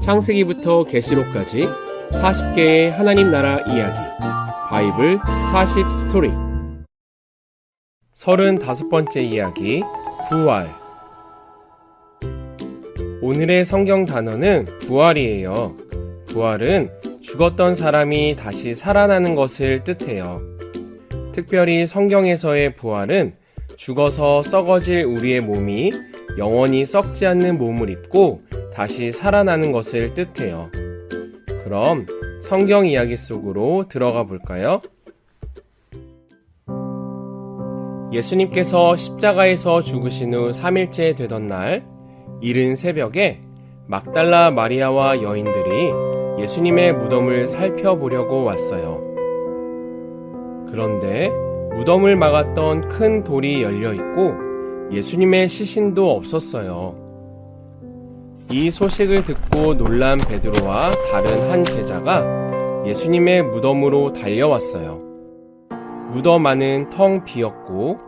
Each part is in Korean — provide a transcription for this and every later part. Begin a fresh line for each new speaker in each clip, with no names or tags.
창세기부터 계시록까지 40개의 하나님 나라 이야기 바이블 40 스토리 35번째 이야기 부활. 오늘의 성경 단어는 부활이에요. 부활은 죽었던 사람이 다시 살아나는 것을 뜻해요. 특별히 성경에서의 부활은 죽어서 썩어질 우리의 몸이 영원히 썩지 않는 몸을 입고 다시 살아나는 것을 뜻해요. 그럼 성경 이야기 속으로 들어가 볼까요? 예수님께서 십자가에서 죽으신 후 3일째 되던 날, 이른 새벽에 막달라 마리아와 여인들이 예수님의 무덤을 살펴보려고 왔어요. 그런데 무덤을 막았던 큰 돌이 열려있고 예수님의 시신도 없었어요. 이 소식을 듣고 놀란 베드로와 다른 한 제자가 예수님의 무덤으로 달려왔어요. 무덤 안은 텅 비었고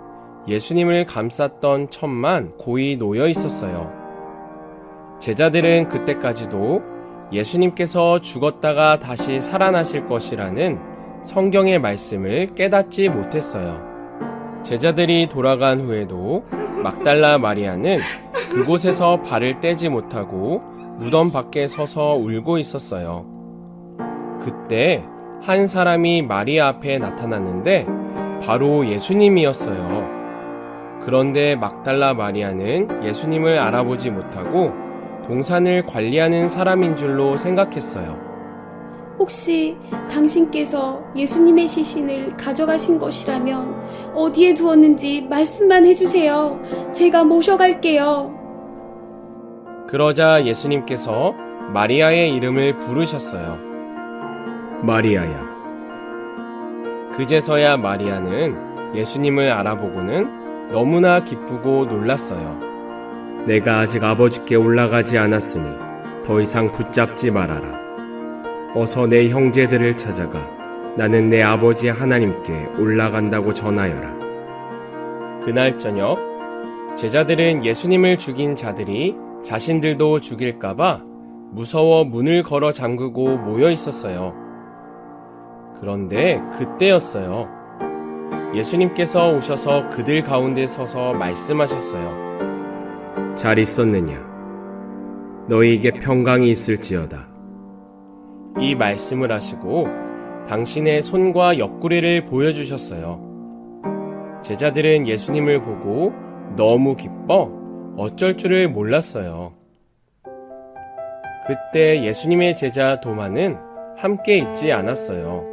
예수님을 감쌌던 천만 고이 놓여 있었어요. 제자들은 그때까지도 예수님께서 죽었다가 다시 살아나실 것이라는 성경의 말씀을 깨닫지 못했어요. 제자들이 돌아간 후에도 막달라 마리아는 그곳에서 발을 떼지 못하고 무덤 밖에 서서 울고 있었어요. 그때 한 사람이 마리아 앞에 나타났는데 바로 예수님이었어요. 그런데 막달라 마리아는 예수님을 알아보지 못하고 동산을 관리하는 사람인 줄로 생각했어요.
혹시 당신께서 예수님의 시신을 가져가신 것이라면 어디에 두었는지 말씀만 해주세요. 제가 모셔갈게요.
그러자 예수님께서 마리아의 이름을 부르셨어요. 마리아야. 그제서야 마리아는 예수님을 알아보고는 너무나 기쁘고 놀랐어요. 내가 아직 아버지께 올라가지 않았으니 더 이상 붙잡지 말아라. 어서 내 형제들을 찾아가 나는 내 아버지 하나님께 올라간다고 전하여라. 그날 저녁 제자들은 예수님을 죽인 자들이 자신들도 죽일까봐 무서워 문을 걸어 잠그고 모여 있었어요. 그런데 그때였어요. 예수님께서 오셔서 그들 가운데 서서 말씀하셨어요. 잘 있었느냐? 너희에게 평강이 있을지어다. 이 말씀을 하시고 당신의 손과 옆구리를 보여주셨어요. 제자들은 예수님을 보고 너무 기뻐 어쩔 줄을 몰랐어요. 그때 예수님의 제자 도마는 함께 있지 않았어요.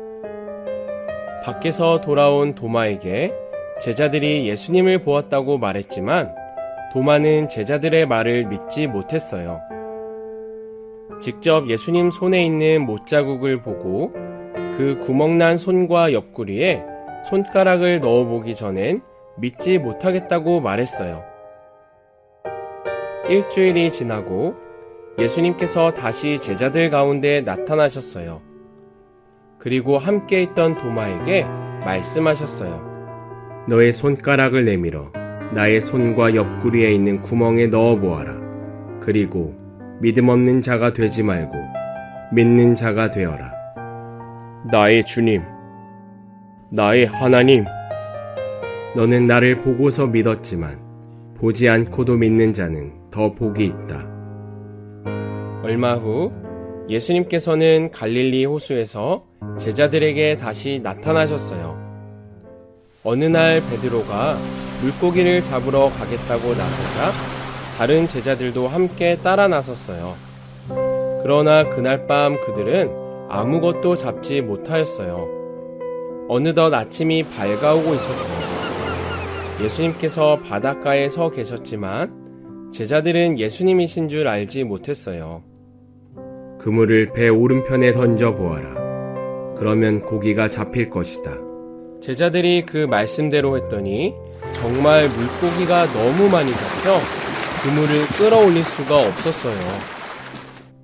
밖에서 돌아온 도마에게 제자들이 예수님을 보았다고 말했지만 도마는 제자들의 말을 믿지 못했어요. 직접 예수님 손에 있는 못자국을 보고 그 구멍난 손과 옆구리에 손가락을 넣어보기 전엔 믿지 못하겠다고 말했어요. 일주일이 지나고 예수님께서 다시 제자들 가운데 나타나셨어요. 그리고 함께 있던 도마에게 말씀하셨어요. 너의 손가락을 내밀어 나의 손과 옆구리에 있는 구멍에 넣어보아라. 그리고 믿음 없는 자가 되지 말고 믿는 자가 되어라. 나의 주님, 나의 하나님. 너는 나를 보고서 믿었지만 보지 않고도 믿는 자는 더 복이 있다. 얼마 후 예수님께서는 갈릴리 호수에서 제자들에게 다시 나타나셨어요. 어느 날 베드로가 물고기를 잡으러 가겠다고 나서자 다른 제자들도 함께 따라 나섰어요. 그러나 그날 밤 그들은 아무것도 잡지 못하였어요. 어느덧 아침이 밝아오고 있었어요. 예수님께서 바닷가에 서 계셨지만 제자들은 예수님이신 줄 알지 못했어요. 그물을 배 오른편에 던져보아라. 그러면 고기가 잡힐 것이다. 제자들이 그 말씀대로 했더니 정말 물고기가 너무 많이 잡혀 그물을 끌어올릴 수가 없었어요.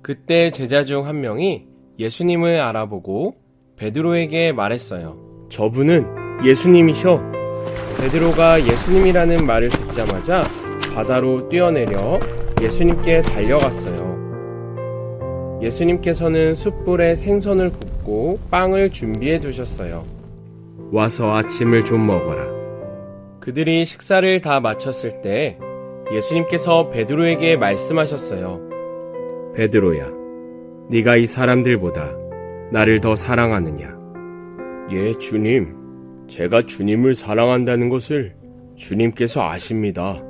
그때 제자 중 한 명이 예수님을 알아보고 베드로에게 말했어요. 저분은 예수님이셔. 베드로가 예수님이라는 말을 듣자마자 바다로 뛰어내려 예수님께 달려갔어요. 예수님께서는 숯불에 생선을 굽고 빵을 준비해 두셨어요. 와서 아침을 좀 먹어라. 그들이 식사를 다 마쳤을 때 예수님께서 베드로에게 말씀하셨어요. 베드로야, 네가 이 사람들보다 나를 더 사랑하느냐? 예, 주님. 제가 주님을 사랑한다는 것을 주님께서 아십니다.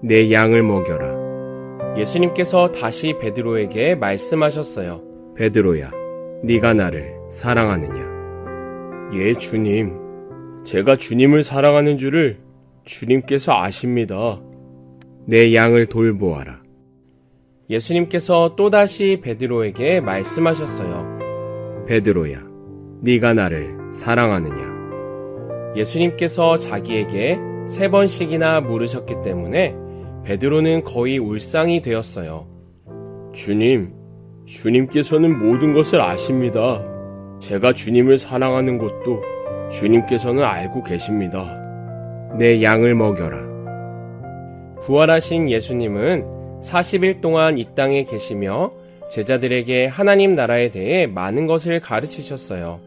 내 양을 먹여라. 예수님께서 다시 베드로에게 말씀하셨어요. 베드로야, 네가 나를 사랑하느냐? 예, 주님. 제가 주님을 사랑하는 줄을 주님께서 아십니다. 내 양을 돌보아라. 예수님께서 또다시 베드로에게 말씀하셨어요. 베드로야, 네가 나를 사랑하느냐? 예수님께서 자기에게 3번씩이나 물으셨기 때문에 베드로는 거의 울상이 되었어요. 주님, 주님께서는 모든 것을 아십니다. 제가 주님을 사랑하는 것도 주님께서는 알고 계십니다. 내 양을 먹여라. 부활하신 예수님은 40일 동안 이 땅에 계시며 제자들에게 하나님 나라에 대해 많은 것을 가르치셨어요.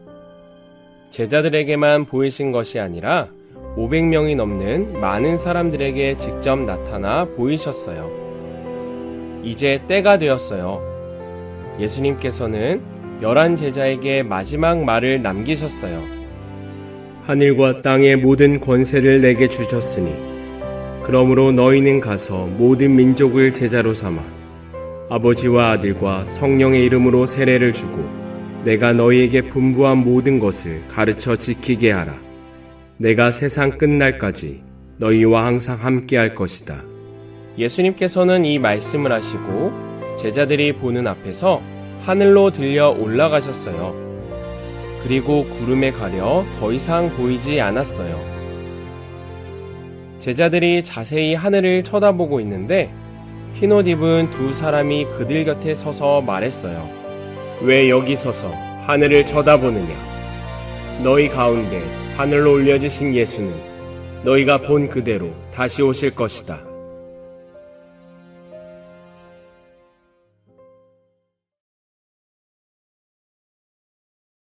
제자들에게만 보이신 것이 아니라 500명이 넘는 많은 사람들에게 직접 나타나 보이셨어요. 이제 때가 되었어요. 예수님께서는 11 제자에게 마지막 말을 남기셨어요. 하늘과 땅의 모든 권세를 내게 주셨으니 그러므로 너희는 가서 모든 민족을 제자로 삼아 아버지와 아들과 성령의 이름으로 세례를 주고 내가 너희에게 분부한 모든 것을 가르쳐 지키게 하라. 내가 세상 끝날까지 너희와 항상 함께 할 것이다. 예수님께서는 이 말씀을 하시고 제자들이 보는 앞에서 하늘로 들려 올라가셨어요. 그리고 구름에 가려 더 이상 보이지 않았어요. 제자들이 자세히 하늘을 쳐다보고 있는데 흰옷 입은 2 사람이 그들 곁에 서서 말했어요. 왜 여기 서서 하늘을 쳐다보느냐? 너희 가운데 하늘로 올려지신 예수는 너희가 본 그대로 다시 오실 것이다.